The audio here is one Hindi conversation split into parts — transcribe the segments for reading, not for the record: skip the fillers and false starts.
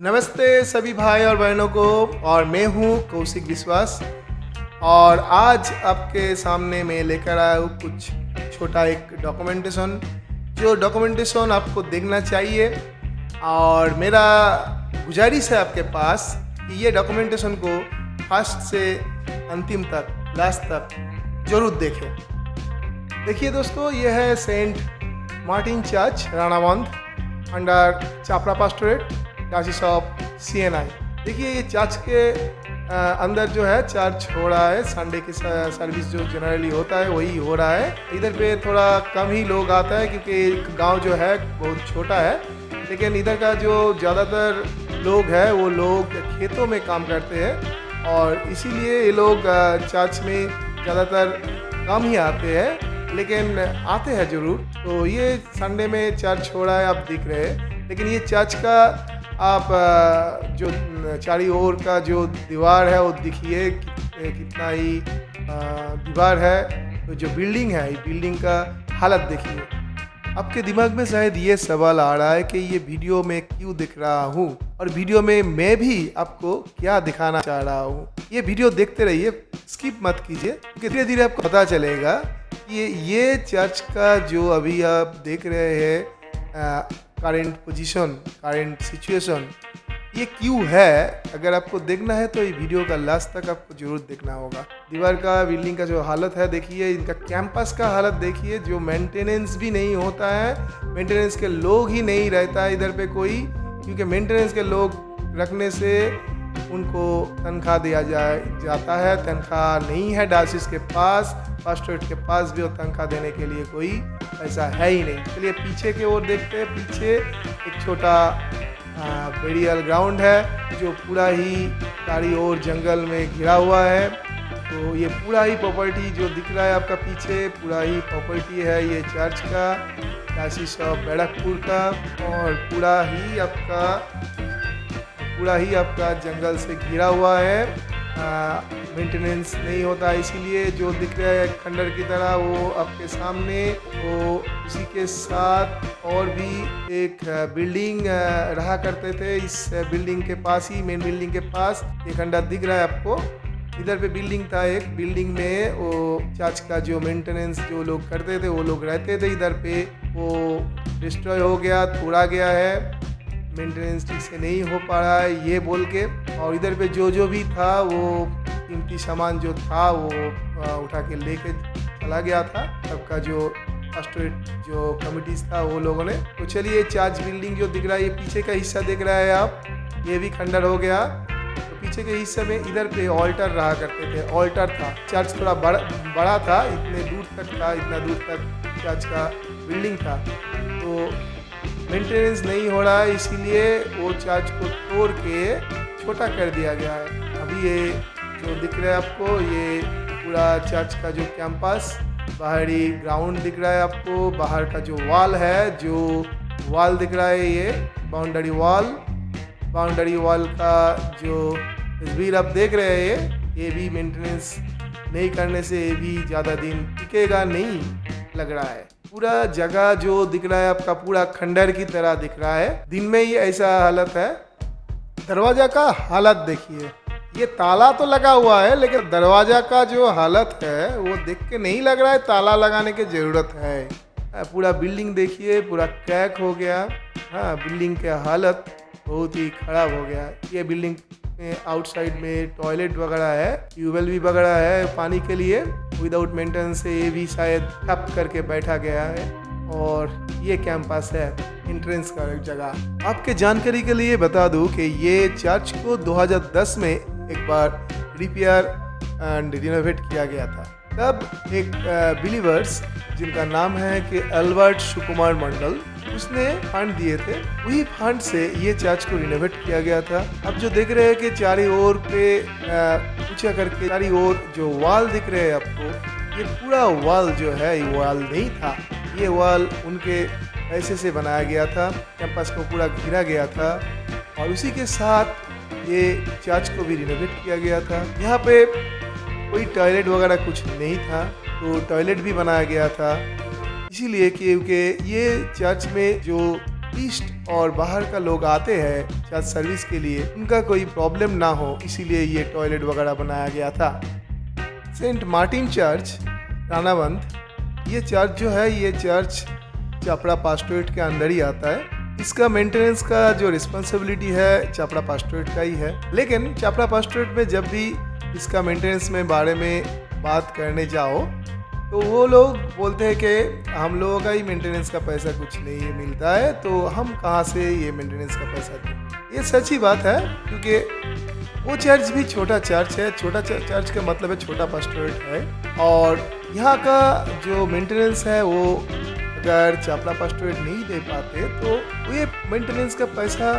नमस्ते सभी भाई और बहनों को। और मैं हूँ कौशिक विश्वास और आज आपके सामने मैं लेकर आया हूँ कुछ छोटा एक डॉक्यूमेंटेशन जो डॉक्यूमेंटेशन आपको देखना चाहिए। और मेरा गुजारिश है आपके पास कि ये डॉक्यूमेंटेशन को फर्स्ट से अंतिम तक लास्ट तक ज़रूर देखें। देखिए दोस्तों, ये है Saint Martin church Ranawant under Chapra pastorate diocese of CNI। देखिए ये चर्च के अंदर जो है चर्च हो रहा है, संडे की सर्विस जो जनरली होता है वही हो रहा है। इधर पे थोड़ा कम ही लोग आता है क्योंकि गांव जो है बहुत छोटा है, लेकिन इधर का जो ज़्यादातर लोग है वो लोग खेतों में काम करते हैं और इसीलिए ये लोग चर्च में ज़्यादातर कम ही आते हैं, लेकिन आते हैं ज़रूर। तो ये संडे में चर्च हो रहा है, आप दिख रहे हैं। लेकिन ये चर्च का आप जो चारों ओर का जो दीवार है वो देखिए कितना ही दीवार है। तो जो बिल्डिंग है, ये बिल्डिंग का हालत देखिए। आपके दिमाग में शायद ये सवाल आ रहा है कि ये वीडियो में क्यों दिख रहा हूँ और वीडियो में मैं भी आपको क्या दिखाना चाह रहा हूँ। ये वीडियो देखते रहिए, स्किप मत कीजिए, क्योंकि धीरे धीरे आपको पता चलेगा कि ये चर्च का जो अभी आप देख रहे हैं करेंट पोजीशन, करेंट सिचुएशन, ये क्यों है। अगर आपको देखना है तो ये वीडियो का लास्ट तक आपको जरूर देखना होगा। दीवार का, बिल्डिंग का जो हालत है देखिए, इनका कैंपस का हालत देखिए, जो मेंटेनेंस भी नहीं होता है, मेंटेनेंस के लोग ही नहीं रहता है इधर पे कोई, क्योंकि मेंटेनेंस के लोग रखने से उनको तनख्वाह दिया जाता है। तनख्वाह नहीं है डायसिस के पास, पास्टोरेट के पास भी, और तनख्वाह देने के लिए कोई ऐसा है ही नहीं। चलिए पीछे की ओर देखते हैं। पीछे एक छोटा बेरियल ग्राउंड है जो पूरा ही चारों ओर जंगल में घिरा हुआ है। तो ये पूरा ही प्रॉपर्टी जो दिख रहा है आपका पीछे, पूरा ही प्रॉपर्टी है ये चर्च का, डायसिस ऑफ बैरकपुर का। और पूरा ही आपका जंगल से घिरा हुआ है। मेंटेनेंस नहीं होता, इसीलिए जो दिख रहा है खंडर की तरह वो आपके सामने। वो उसी के साथ और भी एक बिल्डिंग रहा करते थे। इस बिल्डिंग के पास ही, मेन बिल्डिंग के पास एक खंडर दिख रहा है आपको। इधर पे बिल्डिंग था, एक बिल्डिंग में वो चर्च का जो मेंटेनेंस जो लोग करते थे वो लोग रहते थे। इधर पे वो डिस्ट्रॉय हो गया, तोड़ा गया है, मेंटेनेंस ठीक से नहीं हो पा रहा है ये बोल के। और इधर पे जो भी था वो कीमती सामान जो था वो उठा के लेके चला गया था सबका, जो पास्टोरेट जो कमिटीज था वो लोगों ने। तो चलिए चर्च बिल्डिंग जो दिख रहा है, ये पीछे का हिस्सा दिख रहा है आप, ये भी खंडर हो गया। तो पीछे के हिस्से में इधर पे ऑल्टर रहा करते थे, ऑल्टर था। चर्च थोड़ा बड़ा था, इतने दूर तक था, इतना दूर तक चर्च का बिल्डिंग था। तो मेंटेनेंस नहीं हो रहा है, इसीलिए वो चर्च को तोड़ के छोटा कर दिया गया है। अभी ये जो दिख रहा है आपको, ये पूरा चर्च का जो कैंपस, बाहरी ग्राउंड दिख रहा है आपको। बाहर का जो वॉल है, जो वॉल दिख रहा है, ये बाउंड्री वॉल का जो तस्वीर आप देख रहे हैं, ये भी मेंटेनेंस नहीं करने से ये भी ज़्यादा दिन टिकेगा नहीं लग रहा है। पूरा जगह जो दिख रहा है आपका पूरा खंडर की तरह दिख रहा है। दिन में ही ऐसा हालत है। दरवाजा का हालत देखिए, ये ताला तो लगा हुआ है, लेकिन दरवाजा का जो हालत है वो देख के नहीं लग रहा है ताला लगाने की जरूरत है। पूरा बिल्डिंग देखिए, पूरा क्रैक हो गया। हाँ, बिल्डिंग का हालत बहुत ही खराब हो गया। ये बिल्डिंग में आउटसाइड में टॉयलेट वगैरह है, ट्यूबवेल भी वगैरह है पानी के लिए। विदाउट मेंटेनेंस से ये भी शायद ठप करके बैठा गया है। और ये कैंपस है, एंट्रेंस का जगह। आपके जानकारी के लिए बता दूं कि ये चर्च को 2010 में एक बार रिपेयर एंड रिनोवेट किया गया था। तब एक बिलीवर्स जिनका नाम है कि अल्बर्ट सुकुमार मंडल, उसने फंड दिए थे। वही फंड से ये चर्च को रिनोवेट किया गया था। अब जो देख रहे हैं कि चारों ओर पे ऊंचा करके चारों ओर जो वॉल दिख रहे हैं आपको, ये पूरा वॉल जो है ये वॉल नहीं था। ये वॉल उनके पैसे से बनाया गया था, कैंपस को पूरा घिरा गया था। और उसी के साथ ये चर्च को भी रिनोवेट किया गया था। यहाँ पे कोई टॉयलेट वगैरह कुछ नहीं था, तो टॉयलेट भी बनाया गया था। इसीलिए क्योंकि ये चर्च में जो टूरिस्ट और बाहर का लोग आते हैं चर्च सर्विस के लिए, उनका कोई प्रॉब्लम ना हो, इसीलिए ये टॉयलेट वगैरह बनाया गया था। सेंट मार्टिन चर्च रानावंत, ये चर्च जो है, ये चर्च चापड़ा पास्टोरेट के अंदर ही आता है। इसका मेंटेनेंस का जो रिस्पॉन्सिबिलिटी है चापड़ा पास्टोरेट का ही है, लेकिन चापड़ा पास्टोरेट में जब भी इसका मेंटेनेंस में बारे में बात करने जाओ तो वो लोग बोलते हैं कि हम लोगों का ही मेंटेनेंस का पैसा कुछ नहीं मिलता है, तो हम कहाँ से ये मेंटेनेंस का पैसा दें। ये सच्ची बात है, क्योंकि वो चर्च भी छोटा चर्च है। छोटा चर्च का मतलब है छोटा पास्टोरेट है, और यहाँ का जो मेंटेनेंस है वो अगर चापड़ा पास्टोरेट नहीं दे पाते तो ये मेंटेनेंस का पैसा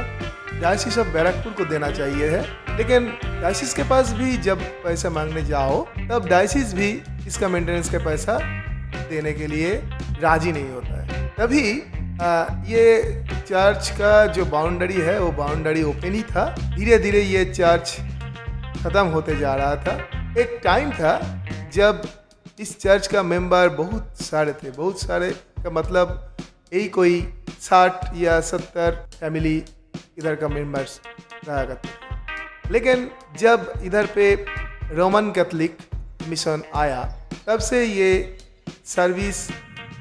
डायसिस ऑफ बैरकपुर को देना चाहिए है। लेकिन डायसिस के पास भी जब पैसा मांगने जाओ तब डायसिस भी इसका मेंटेनेंस का पैसा देने के लिए राजी नहीं होता है। तभी ये चर्च का जो बाउंड्री है वो बाउंड्री ओपन ही था। धीरे धीरे ये चर्च ख़त्म होते जा रहा था। एक टाइम था जब इस चर्च का मेंबर बहुत सारे थे। बहुत सारे का मतलब यही कोई 60 या 70 फैमिली इधर का मेंबर्स रहा करते थे। लेकिन जब इधर पे रोमन कैथोलिक मिशन आया तब से ये सर्विस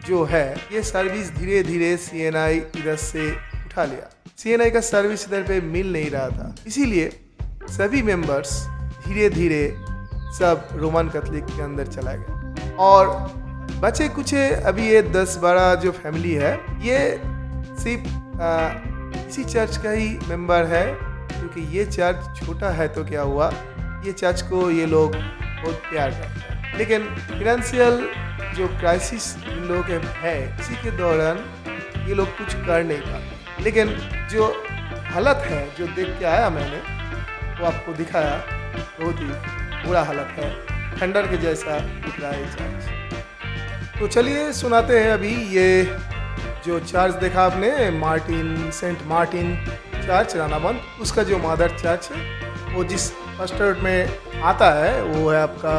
जो है, ये सर्विस धीरे धीरे CNI इधर से उठा लिया। CNI का सर्विस इधर पे मिल नहीं रहा था, इसीलिए सभी मेंबर्स धीरे धीरे सब रोमन कैथोलिक के अंदर चला गया। और बचे कुछ अभी ये 10-12 जो फैमिली है, ये सिर्फ इसी चर्च का ही मेंबर है, क्योंकि ये चर्च छोटा है तो क्या हुआ, ये चर्च को ये लोग बहुत प्यार करते हैं। लेकिन फिनेंशियल जो क्राइसिस इन लोगों के है, इसी के दौरान ये लोग कुछ कर नहीं पाते। लेकिन जो हालत है जो देख के आया मैंने, वो आपको दिखाया, बहुत ही बुरा हालत है, खंडर के जैसा दिख रहा है चर्च। तो चलिए सुनाते हैं अभी ये जो चर्च देखा आपने, सेंट मार्टिन चर्च रानावंत, उसका जो मदर चर्च है वो जिस पास्टोरेट में आता है वो है आपका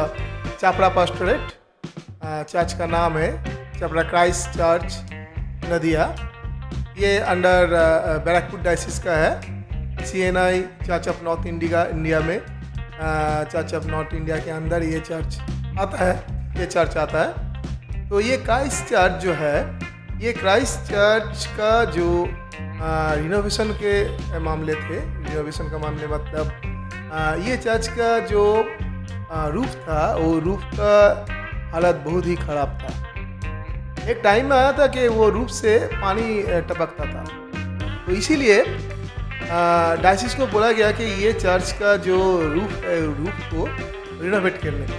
चापड़ा पास्टोरेट। चर्च का नाम है चापड़ा क्राइस्ट चर्च नदिया। ये अंडर बैरकपुर डायसिस का है। CNI church of north India में चर्च ऑफ नॉर्थ इंडिया के अंदर ये चर्च आता है, ये चर्च आता है। तो ये क्राइस्ट चर्च जो है, ये क्राइस्ट चर्च का जो रिनोवेशन के मामले थे, रिनोवेशन का मामले मतलब ये चर्च का जो रूफ था, वो रूफ का हालत बहुत ही ख़राब था। एक टाइम में आया था कि वो रूफ से पानी टपकता था, तो इसीलिए डायसिस को बोला गया कि ये चर्च का जो रूफ है, रूफ को रिनोवेट करने का।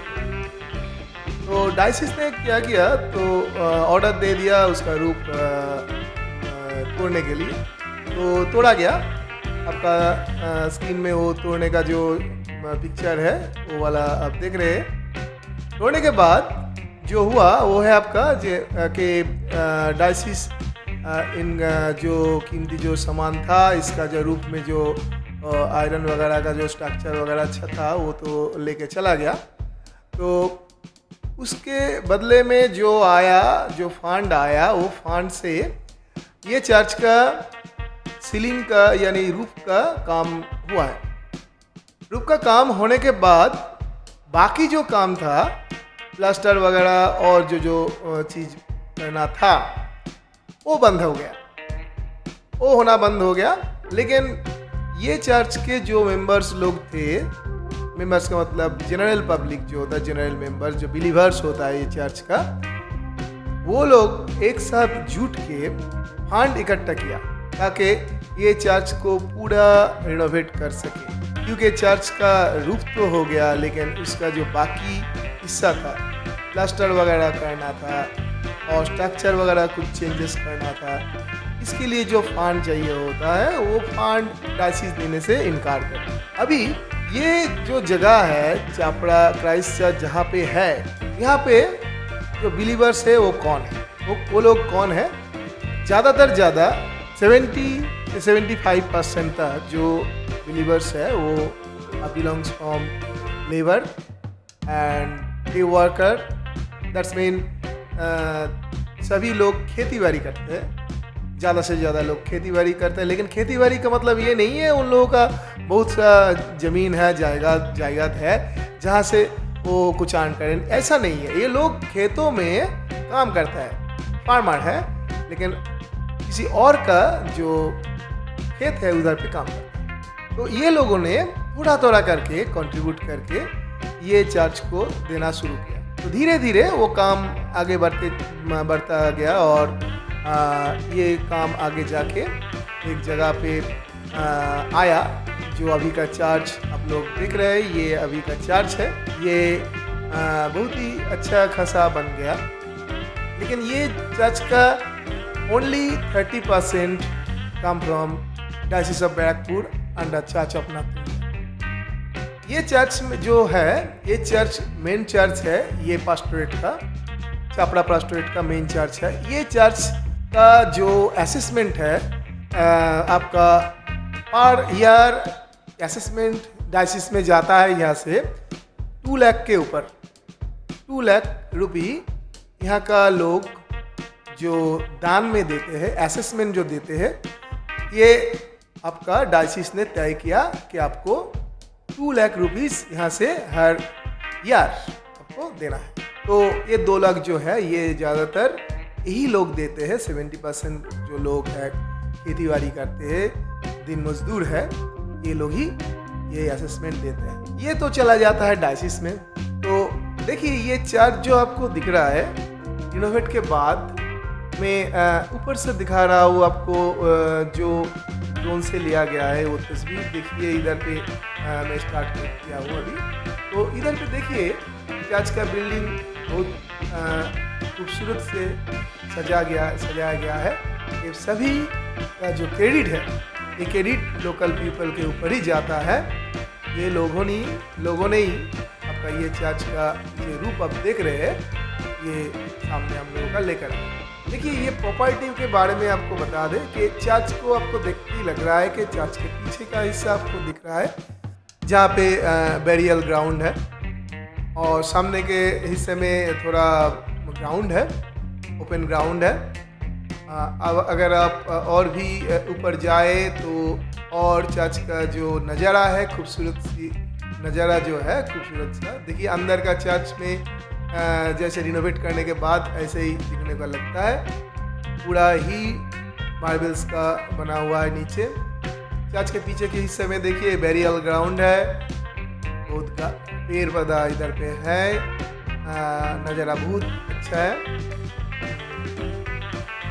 तो डायसिस ने क्या किया, तो ऑर्डर दे दिया उसका रूफ तोड़ने के लिए। तो तोड़ा गया। आपका स्क्रीन में वो तोड़ने का जो पिक्चर है वो वाला आप देख रहे हैं। तोड़ने के बाद जो हुआ वो है आपका कि डायसिस इन जो कीमती जो सामान था, इसका जो रूफ में जो आयरन वगैरह का जो स्ट्रक्चर वगैरह अच्छा था वो तो लेके चला गया। तो उसके बदले में जो आया, जो फंड आया, वो फंड से ये चर्च का सीलिंग का यानी रूफ का काम हुआ है। रूफ का काम होने के बाद बाकी जो काम था, प्लास्टर वगैरह और जो चीज़ करना था, वो बंद हो गया, वो होना बंद हो गया। लेकिन ये चर्च के जो मेंबर्स लोग थे, मेंबर्स का मतलब जनरल पब्लिक जो होता है, जनरल मेंबर्स जो बिलीवर्स होता है ये चर्च का, वो लोग एक साथ जुट के फंड इकट्ठा किया ताकि ये चर्च को पूरा रिनोवेट कर सके। क्योंकि चर्च का रूफ तो हो गया, लेकिन उसका जो बाकी हिस्सा था, प्लास्टर वगैरह करना था और स्ट्रक्चर वगैरह कुछ चेंजेस करना था, इसके लिए जो फंड चाहिए होता है वो फंड डायसिस देने से इनकार कर। अभी ये जो जगह है चापड़ा क्राइस्ट चर्च जहाँ पे है, यहाँ पे जो बिलीवर्स है वो कौन है, वो लोग कौन है? ज़्यादा 70 से 75% तक जो बिलीवर्स है वो belongs from labour and day worker. That's mean सभी लोग खेती बाड़ी करते हैं ज़्यादा से ज़्यादा लोग खेती बाड़ी करते हैं। लेकिन खेती बाड़ी का मतलब ये नहीं है उन लोगों का बहुत सा ज़मीन है, जायदाद है जहाँ से वो कुछ अर्न करें, ऐसा नहीं है। ये लोग खेतों में काम करता है, फार्मर है, लेकिन किसी और का जो खेत है उधर पे काम करता है। तो ये लोगों ने थोड़ा थोड़ा करके कंट्रीब्यूट करके ये चर्च को देना शुरू किया। तो धीरे धीरे वो काम आगे बढ़ता गया और ये काम आगे जाके एक जगह पे आया जो अभी का चर्च आप लोग देख रहे हैं। ये अभी का चर्च है। ये बहुत ही अच्छा खासा बन गया, लेकिन ये चर्च का only 30% come from diocese of Barrackpore and the church of north India. ये चर्च में जो है, ये चर्च मेन चर्च है, ये पास्टोरेट का, चापड़ा पास्टोरेट का मेन चर्च है। ये चर्च का जो असेसमेंट है आपका पर ईयर असेसमेंट डायसिस में जाता है यहाँ से 2 लाख के ऊपर, 2 लाख रुपये यहाँ का लोग जो दान में देते हैं, असेसमेंट जो देते हैं, ये आपका डायसिस ने तय किया कि आपको 2 लाख रुपीस यहाँ से हर ईयर आपको देना है। तो ये 2 लाख जो है ये ज़्यादातर यही लोग देते हैं। 70% जो लोग हैं खेती बाड़ी करते हैं, दिन मजदूर है, ये लोग ही ये असेसमेंट देते हैं। ये तो चला जाता है डायसिस में। तो देखिए ये चर्च जो आपको दिख रहा है, रिनोवेट के बाद मैं ऊपर से दिखा रहा हूँ आपको, जो ड्रोन से लिया गया है वो तस्वीर देखिए। इधर पे मैं स्टार्ट किया हूँ अभी। तो इधर पे देखिए चर्च का बिल्डिंग बहुत खूबसूरत से सजाया गया है। ये सभी का जो क्रेडिट है, ये क्रेडिट लोकल पीपल के ऊपर ही जाता है। ये लोगों ने ही आपका ये चर्च का ये रूप आप देख रहे हैं, ये सामने हम लोगों का लेकर आए। देखिए ये प्रॉपर्टी के बारे में आपको बता दें कि चर्च को आपको देख के लग रहा है कि चर्च के पीछे का हिस्सा आपको दिख रहा है जहाँ पे बैरियल ग्राउंड है, और सामने के हिस्से में थोड़ा ग्राउंड है, ओपन ग्राउंड है। अब अगर आप और भी ऊपर जाए तो और चर्च का जो नज़ारा है, खूबसूरत सी नज़ारा जो है, खूबसूरत सा। देखिए अंदर का चर्च में जैसे रिनोवेट करने के बाद ऐसे ही दिखने का लगता है। पूरा ही मार्बल्स का बना हुआ है नीचे। चर्च के पीछे के हिस्से में देखिए बैरियल ग्राउंड है, बहुत का पेड़ पौधा इधर पे है, नज़ारा बहुत अच्छा है।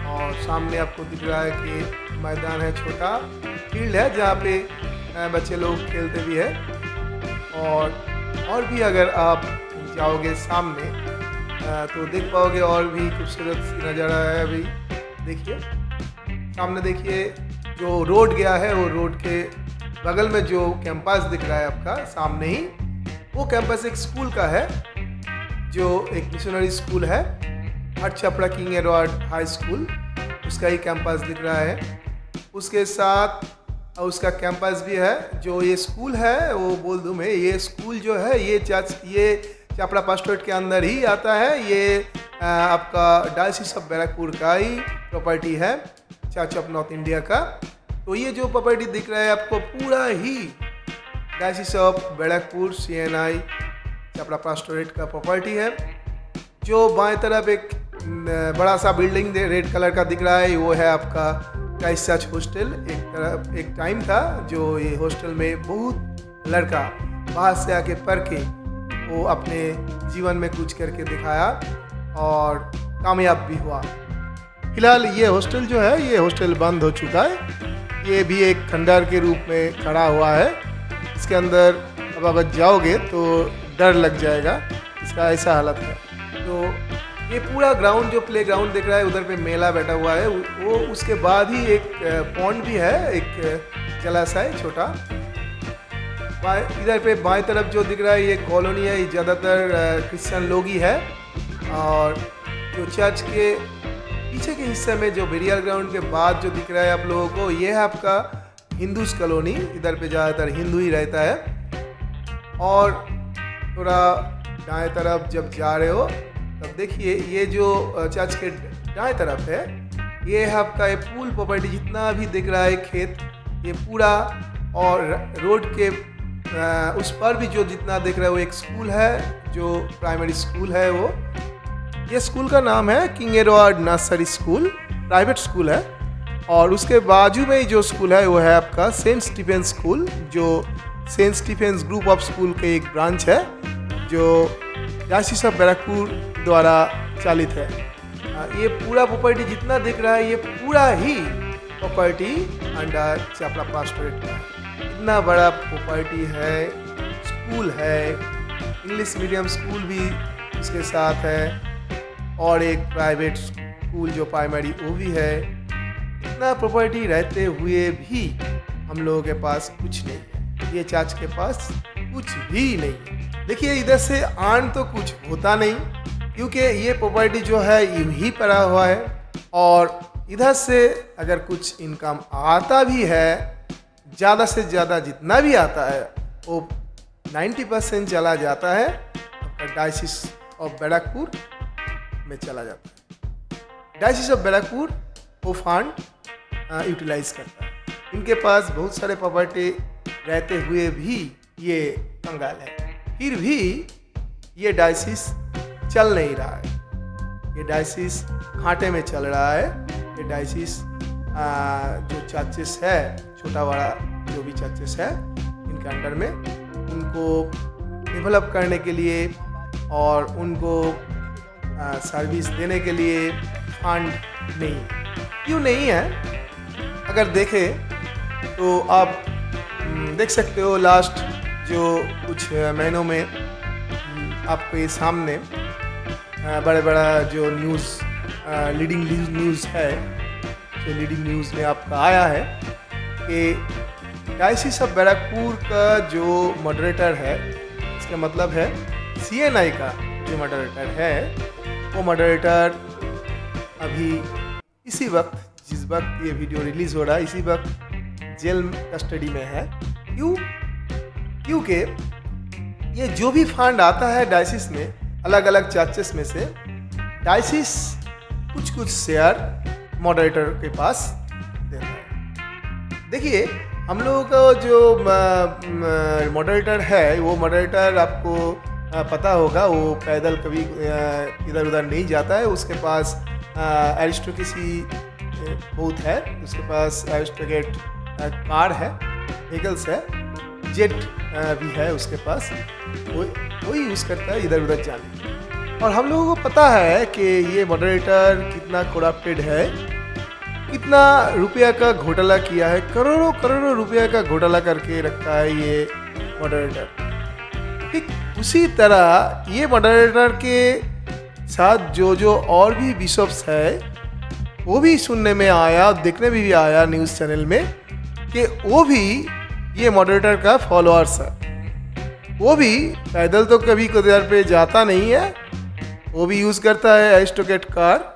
और सामने आपको दिख रहा है कि मैदान है, छोटा फील्ड है जहाँ पे बच्चे लोग खेलते भी है। और भी अगर आप जाओगे सामने तो देख पाओगे और भी खूबसूरत सी नज़ारा है। अभी देखिए सामने देखिए जो रोड गया है, वो रोड के बगल में जो कैंपस दिख रहा है आपका सामने ही, वो कैंपस एक स्कूल का है, जो एक मिशनरी स्कूल है, Chhapra king Edward high school, उसका ही कैंपस दिख रहा है। उसके साथ उसका कैंपस भी है। जो ये स्कूल है वो बोल दूँ मैं, ये स्कूल जो है ये चर्च, ये चापड़ा पास्टोरेट के अंदर ही आता है। ये आपका डायसिस ऑफ बैरकपुर का ही प्रॉपर्टी है, चर्च ऑफ नॉर्थ इंडिया का। तो ये जो प्रॉपर्टी दिख रहा है आपको पूरा ही diocese of Barrackpore CNI Chapra pastorate का प्रॉपर्टी है। जो बाएं तरफ एक बड़ा सा बिल्डिंग रेड कलर का दिख रहा है, वो है आपका क्राइस्ट चर्च हॉस्टल। एक टाइम था जो ये हॉस्टल में बहुत लड़का बाहर से आके पढ़ के वो अपने जीवन में कुछ करके दिखाया और कामयाब भी हुआ। फिलहाल ये हॉस्टल जो है, ये हॉस्टल बंद हो चुका है। ये भी एक खंडर के रूप में खड़ा हुआ है। इसके अंदर अब अगर जाओगे तो डर लग जाएगा, इसका ऐसा हालत है। तो ये पूरा ग्राउंड जो प्ले ग्राउंड दिख रहा है, उधर पे मेला बैठा हुआ है वो। उसके बाद ही एक पॉन्ड भी है, एक जलाशय छोटा। इधर पे बाएं तरफ जो दिख रहा है ये कॉलोनी है, ये ज़्यादातर क्रिश्चियन लोग ही है। और जो चर्च के पीछे के हिस्से में जो बेरियल ग्राउंड के बाद जो दिख रहा है आप लोगों को, ये है आपका हिंदूज कॉलोनी। इधर पे ज़्यादातर हिंदू ही रहता है। और थोड़ा दाएं तरफ जब जा रहे हो तब देखिए ये जो चर्च के दाएं तरफ है, ये है आपका ये पूल प्रॉपर्टी, जितना भी दिख रहा है खेत, ये पूरा, और रोड के उस पर भी जो जितना दिख रहा है वो एक स्कूल है, जो प्राइमरी स्कूल है वो। ये स्कूल का नाम है king Edward nursery school, private school है। और उसके बाजू में ही जो स्कूल है वो है आपका सेंट स्टीफेंस स्कूल, जो Saint Stephen's group of school के एक ब्रांच है, जो डायसिस ऑफ बैरकपुर द्वारा चालित है। ये पूरा प्रॉपर्टी जितना दिख रहा है, ये पूरा ही प्रॉपर्टी अंडर चापड़ा पास्टोरेट का है। इतना बड़ा प्रॉपर्टी है, स्कूल है, इंग्लिश मीडियम स्कूल भी उसके साथ है, और एक प्राइवेट स्कूल जो प्राइमरी वो भी है। इतना प्रॉपर्टी रहते हुए भी हम लोगों के पास कुछ नहीं है, ये चाच के पास कुछ भी नहीं है। देखिए इधर से आन तो कुछ होता नहीं, क्योंकि ये प्रॉपर्टी जो है यूं ही पड़ा हुआ है, और इधर से अगर कुछ इनकम आता भी है, ज़्यादा से ज़्यादा जितना भी आता है वो 90% चला जाता है आपका डायसिस ऑफ बैरकपुर में चला जाता है। डायसिस ऑफ बैरकपुर वो फंड यूटिलाइज करता है। इनके पास बहुत सारे प्रॉपर्टी रहते हुए भी ये कंगाल है, फिर भी ये डायसिस चल नहीं रहा है। ये डायसिस घाटे में चल रहा है। ये डायसिस जो चर्चेस है, छोटा बड़ा जो भी चर्चेस है, इनके अंडर में उनको डेवलप करने के लिए और उनको सर्विस देने के लिए फंड नहीं। क्यों नहीं है? अगर देखें तो आप देख सकते हो लास्ट जो कुछ महीनों में आपको ये सामने बड़े बड़ा जो न्यूज़ लीडिंग न्यूज़ है, जो लीडिंग न्यूज़ में आपका आया है कि डायसिस ऑफ बैरकपुर का जो मॉडरेटर है, इसका मतलब है CNI का जो मॉडरेटर है, वो मॉडरेटर अभी इसी वक्त, जिस वक्त ये वीडियो रिलीज़ हो रहा है, इसी वक्त जेल कस्टडी में है। क्यों? क्योंकि ये जो भी फंड आता है डायसिस में, अलग अलग चर्चेस में से, डायसिस कुछ कुछ शेयर मॉडरेटर के पास देता है। देखिए हम लोगों का जो मॉडरेटर है, वो मॉडरेटर आपको पता होगा, वो पैदल कभी इधर उधर नहीं जाता है। उसके पास एरिस्टोक्रेसी बहुत है, उसके पास एरिस्टोक्रेट कार है, व्हीकल्स है, जेट भी है उसके पास, वो यूज़ करता है इधर उधर जाने। और हम लोगों को पता है कि ये मॉडरेटर कितना करप्टेड है, कितना रुपया का घोटाला किया है, करोड़ों करोड़ों रुपया का घोटाला करके रखा है ये मॉडरेटर। ठीक उसी तरह ये मॉडरेटर के साथ जो जो और भी बिशप्स है, वो भी सुनने में आया, देखने में भी आया न्यूज़ चैनल में कि वो भी ये मॉडरेटर का फॉलोअर्स है। वो भी पैदल तो कभी कदार पे जाता नहीं है, वो भी यूज़ करता है एरिस्टोक्रेट कार,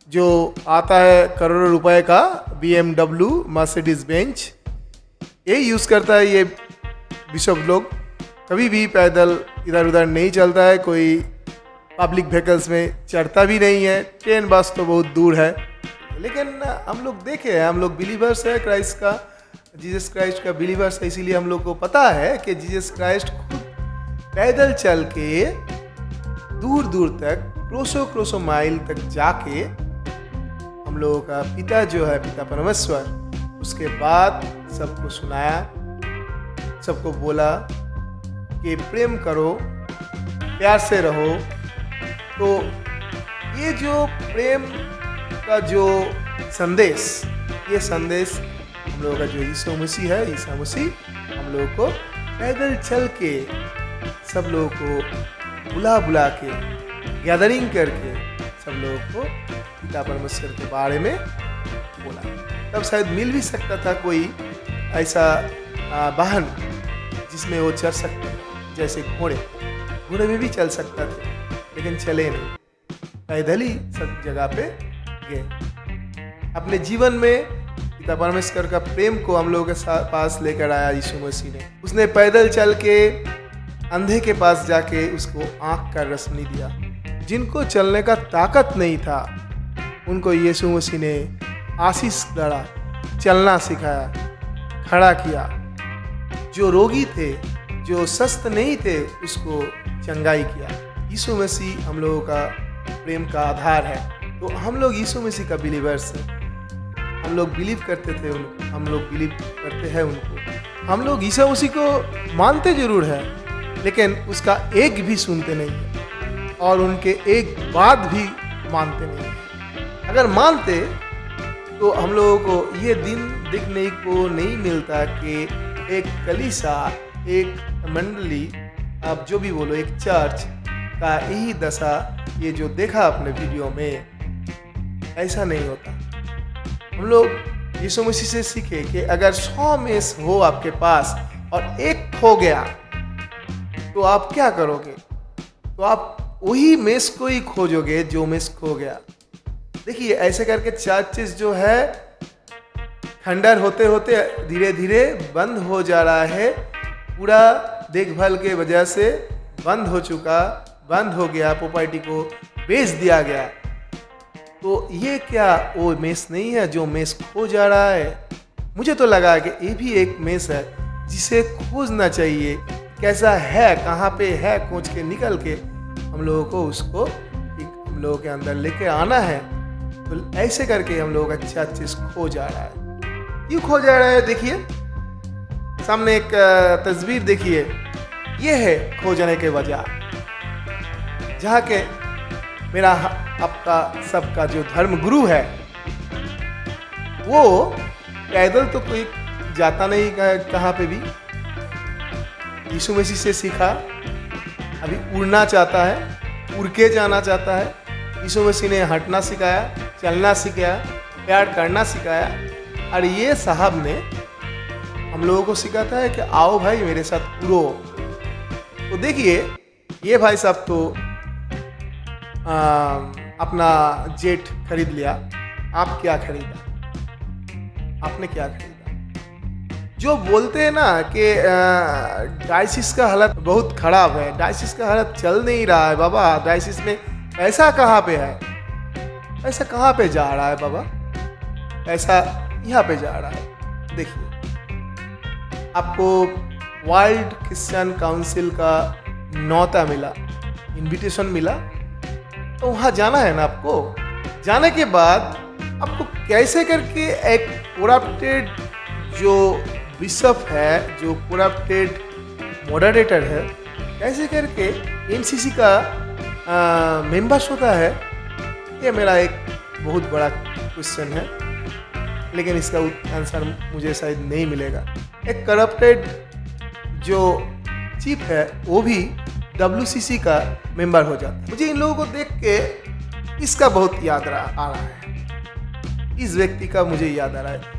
जो आता है करोड़ों रुपए का, BMW, मर्सिडीज बेंच, ये यूज़ करता है ये बिशप लोग। कभी भी पैदल इधर उधर नहीं चलता है, कोई पब्लिक व्हीकल्स में चढ़ता भी नहीं है, ट्रेन बस तो बहुत दूर है। लेकिन हम लोग देखे हैं, हम लोग बिलीवर्स है क्राइस्ट का, जीसस क्राइस्ट का बिलीवर्स है, इसीलिए हम लोग को पता है कि जीसस क्राइस्ट खुद पैदल चल के दूर दूर तक, क्रोसों माइल तक जाके हम लोगों का पिता जो है, पिता परमेश्वर, उसके बाद सबको सुनाया, सबको बोला कि प्रेम करो, प्यार से रहो। तो ये जो प्रेम का जो संदेश, ये संदेश हम लोगों का जो यीशु मसीह है, ईसा मसीह हम लोगों को पैदल चल के, सब लोगों को बुला के, गैदरिंग करके सब लोगों को पिता परमेश्वर के बारे में बोला। तब शायद मिल भी सकता था कोई ऐसा वाहन जिसमें वो चढ़ सकता था, जैसे घोड़े में भी चल सकता था, लेकिन चले नहीं, पैदल ही सब जगह पे गए। अपने जीवन में पिता परमेश्वर का प्रेम को हम लोगों के पास लेकर आया यीशु मसीह ने। उसने पैदल चल के अंधे के पास जाके उसको आँख का रोशनी दिया। जिनको चलने का ताकत नहीं था, उनको यीशु मसीह ने आशीष द्वारा चलना सिखाया, खड़ा किया। जो रोगी थे, जो स्वस्थ नहीं थे, उसको चंगाई किया। यीशु मसीह हम लोगों का प्रेम का आधार है। तो हम लोग यीशु मसीह का बिलीवर्स हैं। हम लोग बिलीव करते थे उनको, हम लोग बिलीव करते हैं उनको। हम लोग यीशु मसीह को मानते जरूर हैं, लेकिन उसका एक भी सुनते नहीं है और उनके एक बात भी मानते नहीं है। अगर मानते तो हम लोगों को ये दिन देखने को नहीं मिलता कि एक कलीसिया, एक मंडली, आप जो भी बोलो, एक चर्च का यही दशा, ये जो देखा आपने वीडियो में, ऐसा नहीं होता। हम लोग यीशु मसीह से सीखे कि अगर 100 मेष हो आपके पास और एक खो गया तो आप क्या करोगे? तो आप वही मेष को ही खोजोगे जो मेष खो गया। देखिए, ऐसे करके चर्चेस जो है खंडर होते होते धीरे धीरे बंद हो जा रहा है। पूरा देखभाल के वजह से बंद हो चुका, बंद हो गया, प्रॉपर्टी को बेच दिया गया। तो ये क्या वो मेष नहीं है जो मेष खो जा रहा है? मुझे तो लगा कि ये भी एक मेष है जिसे खोजना चाहिए। कैसा है, कहाँ पे है, खोज के निकल के हम लोगों को उसको हम लोगों के अंदर लेके आना है। तो ऐसे करके हम लोग अच्छा चीज खो जा रहा है। क्यों खो जा रहा है? देखिए सामने एक तस्वीर देखिए, ये है खो जाने के वजह। जहाँ के मेरा आपका सबका जो धर्म गुरु है, वो पैदल तो कोई जाता नहीं कहाँ पे भी। यीशु मसीह से सीखा, अभी उड़ना चाहता है, उड़ के जाना चाहता है। यीशु मसीह ने हटना सिखाया, चलना सिखाया, प्यार करना सिखाया। और ये साहब ने हम लोगों को सिखाता है कि आओ भाई मेरे साथ उड़ो। तो देखिए, ये भाई साहब तो अपना जेट खरीद लिया। आप क्या खरीदा? आपने क्या खरीदा? जो बोलते हैं ना कि डायसिस का हालत बहुत खराब है, डायसिस का हालत चल नहीं रहा है बाबा, डायसिस में पैसा कहाँ पे है? पैसा कहाँ पे जा रहा है बाबा? पैसा यहाँ पे जा रहा है। देखिए, आपको वर्ल्ड क्रिश्चियन काउंसिल का न्योता मिला, इनविटेशन मिला, तो वहाँ जाना है ना आपको। जाने के बाद आपको कैसे करके एक करप्टेड जो बिशप है, जो करप्टेड मॉडरेटर है, कैसे करके एमसीसी का मेंबर्स होता है, ये मेरा एक बहुत बड़ा क्वेश्चन है। लेकिन इसका आंसर मुझे शायद नहीं मिलेगा। एक करप्टेड जो चीफ है वो भी WCC का मेंबर हो जाता है। मुझे इन लोगों को देख के इसका बहुत याद आ रहा है, इस व्यक्ति का मुझे याद आ रहा है।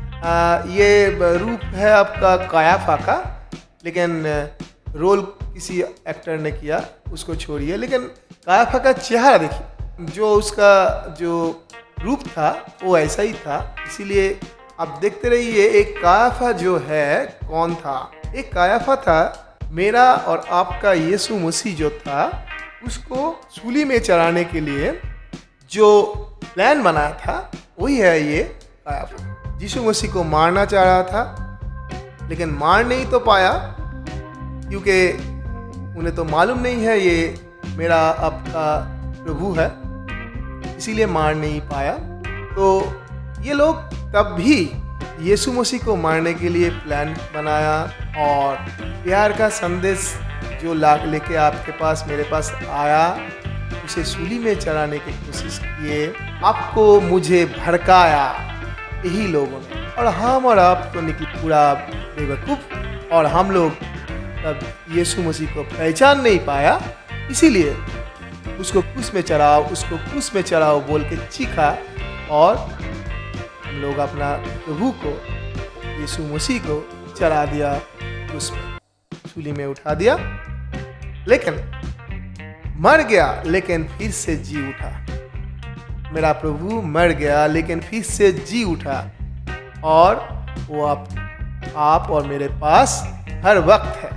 ये रूप है आपका कायाफा का, लेकिन रोल किसी एक्टर ने किया, उसको छोड़िए। लेकिन कायाफा का चेहरा देखिए, जो उसका जो रूप था वो ऐसा ही था। इसीलिए आप देखते रहिए, एक कायाफा जो है कौन था? एक कायाफा था मेरा और आपका यीशु मसीह जो था, उसको सूली में चढ़ाने के लिए जो प्लान बनाया था, वही है ये कायाफा। यीशु मसीह को मारना चाह रहा था, लेकिन मार नहीं तो पाया, क्योंकि उन्हें तो मालूम नहीं है ये मेरा आपका प्रभु है, इसीलिए मार नहीं पाया। तो ये लोग तब भी यीशु मसीह को मारने के लिए प्लान बनाया और प्यार का संदेश जो लेके आपके पास, मेरे पास आया, उसे सूली में चढ़ाने की कोशिश किए। आपको मुझे भड़काया यही लोगों ने, और हम और आप तो निकले पूरा बेवकूफ़। और हम लोग तब यीशु मसीह को पहचान नहीं पाया, इसीलिए उसको क्रूस में चढ़ाओ, उसको क्रूस में चढ़ाओ बोल के चीखा। और हम लोग अपना प्रभु को, यीशु मसीह को चढ़ा दिया, क्रूस में, सूली में उठा दिया। लेकिन मर गया, लेकिन फिर से जी उठा। मेरा प्रभु मर गया, लेकिन फिर से जी उठा। और वो आप और मेरे पास हर वक्त है,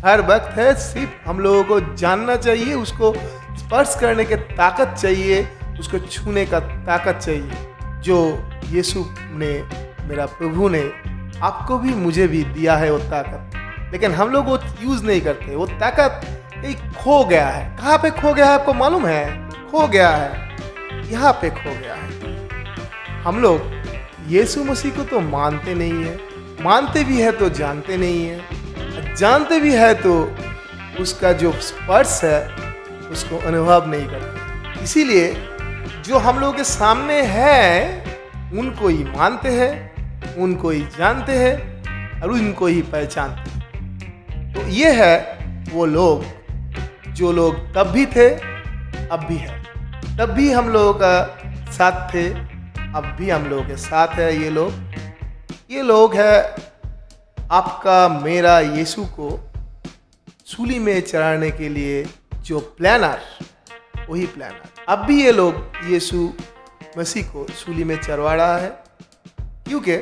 हर वक्त है। सिर्फ हम लोगों को जानना चाहिए, उसको स्पर्श करने की ताकत चाहिए, उसको छूने का ताकत चाहिए जो यीशु ने, मेरा प्रभु ने आपको भी मुझे भी दिया है वो ताकत। लेकिन हम लोग वो यूज़ नहीं करते। वो ताकत कहीं खो गया है। कहाँ पे खो गया है आपको मालूम है? खो गया है, यहाँ पे खो गया है। हम लोग यीशु मसीह को तो मानते नहीं है, मानते भी है तो जानते नहीं है, जानते भी है तो उसका जो स्पर्श है उसको अनुभव नहीं करते। इसीलिए जो हम लोगों के सामने है उनको ही मानते हैं, उनको ही जानते हैं और उनको ही पहचानते हैं। तो ये है वो लोग जो लोग तब भी थे, अब भी है। तब भी हम लोगों का साथ थे, अब भी हम लोगों के साथ है। ये लोग है आपका मेरा यीशु को सूली में चढ़ाने के लिए जो प्लानर, वही प्लानर। अब भी ये लोग यीशु मसीह को सूली में चढ़वा रहा है, क्योंकि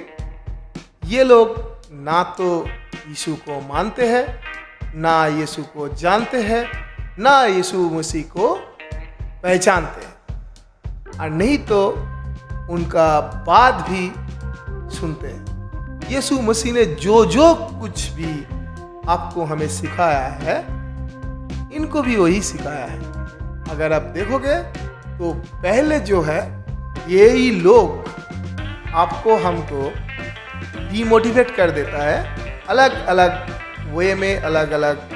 ये लोग ना तो यीशु को मानते हैं, ना यीशु को जानते हैं, ना यीशु मसीह को पहचानते हैं, और नहीं तो उनका बात भी सुनते हैं। यीशु मसीह ने जो जो कुछ भी आपको हमें सिखाया है, इनको भी वही सिखाया है। अगर आप देखोगे तो पहले जो है यही लोग आपको हमको डीमोटिवेट कर देता है, अलग अलग वे में, अलग अलग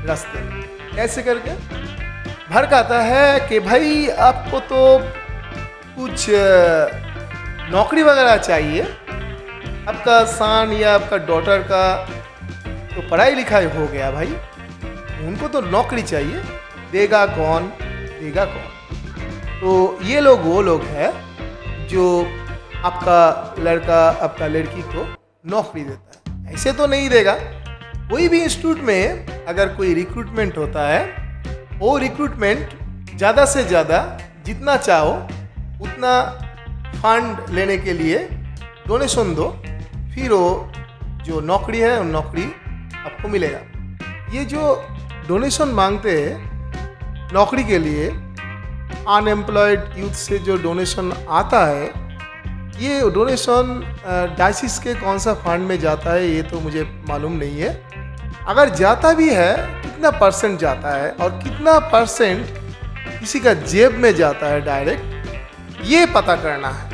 रास्ते में। कैसे करके भड़काता है कि भाई आपको तो कुछ नौकरी वगैरह चाहिए, आपका सन या आपका डॉटर का तो पढ़ाई लिखाई हो गया भाई, उनको तो नौकरी चाहिए, देगा कौन, देगा कौन। तो ये लोग वो लोग हैं जो आपका लड़का, आपका लड़की को नौकरी देता है। ऐसे तो नहीं देगा। कोई भी इंस्टीट्यूट में अगर कोई रिक्रूटमेंट होता है, वो रिक्रूटमेंट ज़्यादा से ज़्यादा जितना चाहो उतना फंड लेने के लिए डोनेशन दो, फिर वो जो नौकरी है वो नौकरी आपको मिलेगा। ये जो डोनेशन मांगते हैं नौकरी के लिए, अनएम्प्लॉयड यूथ से जो डोनेशन आता है, ये डोनेशन डायसिस के कौन सा फंड में जाता है ये तो मुझे मालूम नहीं है। अगर जाता भी है कितना परसेंट जाता है और कितना परसेंट किसी का जेब में जाता है डायरेक्ट, ये पता करना है।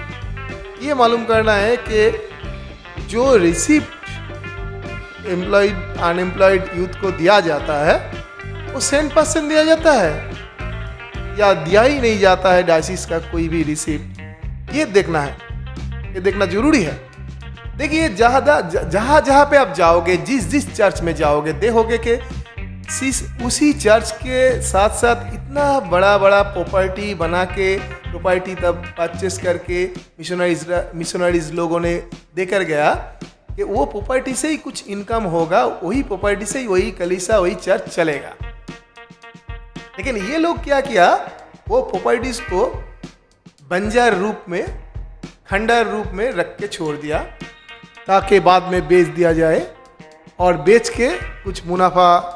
ये मालूम करना है कि जो रिसिप्ट एम्प्लॉयड अनएम्प्लॉयड यूथ को दिया जाता है वो 100% दिया जाता है या दिया ही नहीं जाता है डायसिस का कोई भी रिसिप्ट, ये देखना है, ये देखना जरूरी है। देखिए जहाँ जहाँ पे आप जाओगे, जिस जिस चर्च में जाओगे, देखोगे कि उसी चर्च के साथ साथ इतना बड़ा बड़ा प्रॉपर्टी बना के, प्रॉपर्टी तब परचेस करके मिशनरीज लोगों ने देकर गया कि वो प्रॉपर्टी से ही कुछ इनकम होगा, वही प्रॉपर्टी से ही वही कलीसिया, वही चर्च चलेगा। लेकिन ये लोग क्या किया, वो प्रॉपर्टीज को बंजर रूप में, खंडर रूप में रख के छोड़ दिया ताकि बाद में बेच दिया जाए, और बेच के कुछ मुनाफा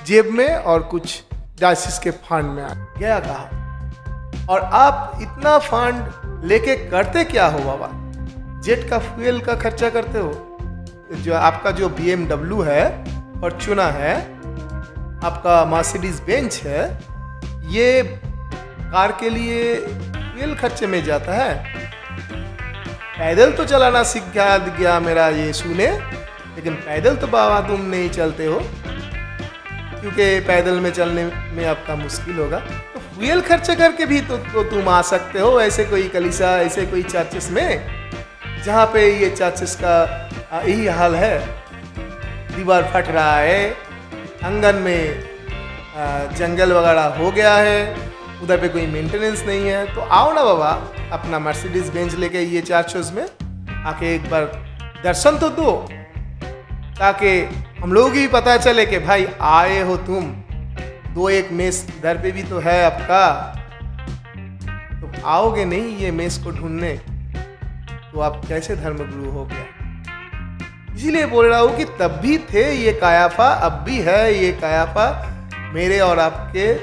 जेब में और कुछ डायसिस के फंड में आ गया। कहा और आप इतना फंड लेके करते क्या हो बाबा? जेट का फ्यूल का खर्चा करते हो, जो आपका जो BMW है, फॉर्च्यूनर है, आपका मर्सिडीज बेंच है, ये कार के लिए फ्यूल खर्चे में जाता है। पैदल तो चलाना सीख गया मेरा यीशु ने, लेकिन पैदल तो बाबा तुम नहीं चलते हो, क्योंकि पैदल में चलने में आपका मुश्किल होगा। तो फ्यूल खर्चे करके भी तो तुम आ सकते हो ऐसे कोई कलीसिया, ऐसे कोई चर्चेस में जहाँ पे ये चर्चेस का यही हाल है, दीवार फट रहा है, आंगन में जंगल वगैरह हो गया है, उधर पे कोई मेंटेनेंस नहीं है। तो आओ ना बाबा, अपना मर्सिडीज बेंच लेके ये चर्चेस में आके एक बार दर्शन तो दो, ताकि हम लोग ही पता चले कि भाई आए हो तुम। दो एक मेस इधर पे भी तो है आपका, तो आओगे नहीं ये मेस को ढूंढने, तो आप कैसे धर्मगुरु हो गया? इसीलिए बोल रहा हूँ कि तब भी थे ये कायाफा, अब भी है ये कायाफा, मेरे और आपके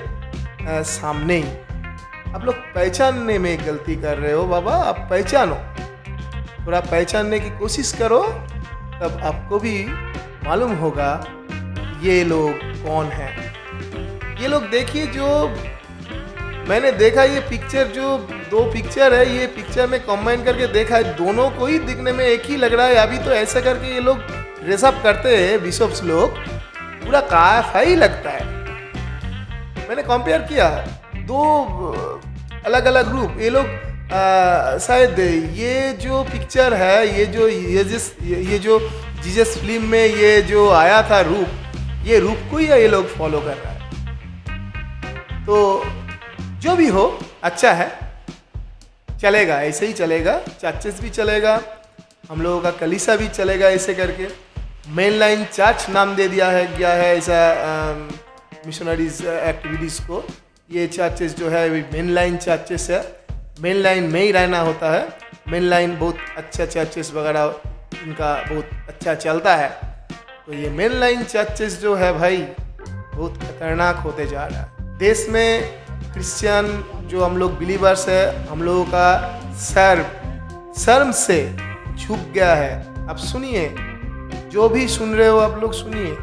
सामने ही। आप लोग पहचानने में गलती कर रहे हो बाबा। आप पहचानो, थोड़ा पहचानने की कोशिश करो, तब आपको भी मालूम होगा ये लोग कौन हैं। ये लोग देखिए, जो मैंने देखा ये पिक्चर, जो 2 पिक्चर है, ये पिक्चर में कंबाइन करके देखा है, दोनों को ही दिखने में एक ही लग रहा है। अभी तो ऐसा करके ये लोग ड्रेसअप करते हैं बिशप्स लोग, पूरा काफा ही लगता है। मैंने कंपेयर किया 2 अलग अलग ग्रुप। ये लोग शायद ये जो पिक्चर है, ये जो जीसस फिल्म में ये जो आया था रूप, ये रूप को ही ये लोग फॉलो कर रहा है। तो जो भी हो अच्छा है, चलेगा, ऐसे ही चलेगा। चर्चेस भी चलेगा, हम लोगों का कलीसा भी चलेगा ऐसे करके। मेन लाइन चर्च नाम दे दिया है गया है ऐसा मिशनरीज एक्टिविटीज़ को। ये चर्चेस जो है मेन लाइन चर्चेस है, मेन लाइन में ही रहना होता है। मेन लाइन बहुत अच्छा चर्चेस वगैरह इनका बहुत अच्छा चलता है। तो ये मेन लाइन चर्चेस जो है भाई बहुत खतरनाक होते जा रहा है। देश में क्रिश्चियन जो हम लोग बिलीवर्स है, हम लोगों का शर्म से झुक गया है। अब सुनिए, जो भी सुन रहे हो आप लोग सुनिए।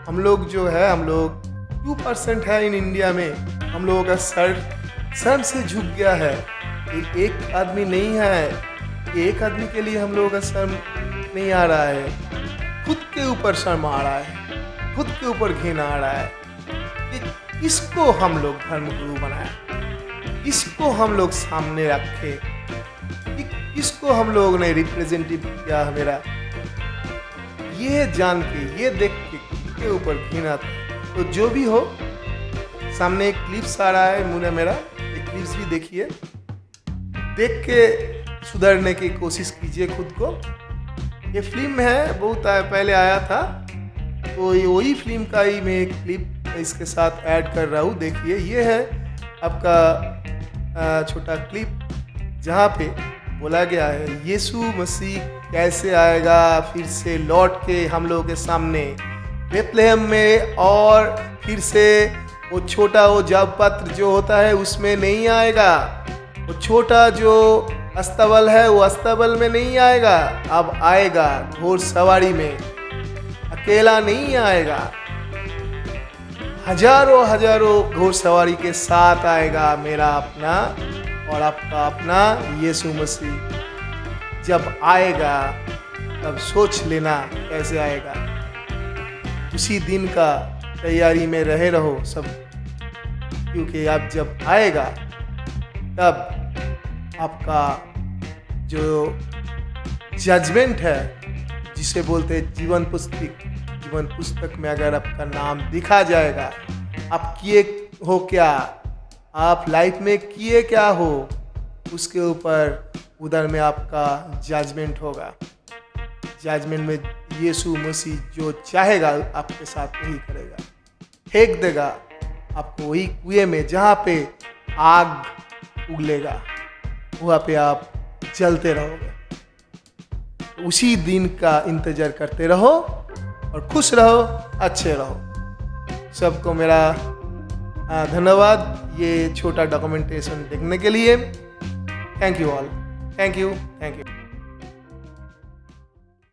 हम लोग जो है, हम लोग 2% है इन इंडिया में, हम लोगों का शर्म से झुक गया है। एक आदमी नहीं है, एक आदमी के लिए हम लोगों का शर्म नहीं आ रहा है, खुद के ऊपर शर्म आ रहा है, खुद के ऊपर घिन आ रहा है कि किसको हम लोग धर्मगुरु बनाए, किसको हम लोग सामने रखे, कि किसको हम लोग ने रिप्रेजेंटेटिव किया मेरा। ये जान के, ये देख के खुद के ऊपर घिन आता है। तो जो भी हो, सामने एक क्लिप्स आ रहा है मुझे मेरा, एक क्लिप्स भी देखिए, देख के सुधरने की कोशिश कीजिए खुद को। ये फिल्म है, बहुत पहले आया था, तो ये वही फिल्म का ही मैं एक क्लिप इसके साथ ऐड कर रहा हूँ। देखिए, ये है आपका छोटा क्लिप जहाँ पे बोला गया है यीशु मसीह कैसे आएगा फिर से लौट के हम लोगों के सामने बेथलेहम में, और फिर से वो छोटा वो जब पत्र जो होता है उसमें नहीं आएगा, वो छोटा जो अस्तबल है वो अस्तबल में नहीं आएगा, अब आएगा घोड़ सवारी में, अकेला नहीं आएगा, हजारों घोड़ सवारी के साथ आएगा मेरा अपना और आपका अपना यीशु मसीह। जब आएगा तब सोच लेना कैसे आएगा। उसी दिन का तैयारी में रहे रहो सब, क्योंकि अब जब आएगा तब आपका जो जजमेंट है, जिसे बोलते हैं जीवन पुस्तक में अगर आपका नाम दिखा जाएगा, आप किए हो क्या, आप लाइफ में किए क्या हो, उसके ऊपर उधर में आपका जजमेंट होगा। जजमेंट में यीशु मसीह जो चाहेगा आपके साथ वही करेगा, फेंक देगा आपको वही कुएं में जहाँ पे आग उगलेगा, वहाँ पे आप जलते रहोगे। उसी दिन का इंतजार करते रहो और खुश रहो, अच्छे रहो। सबको मेरा धन्यवाद ये छोटा डॉक्यूमेंटेशन देखने के लिए। Thank you all, thank you.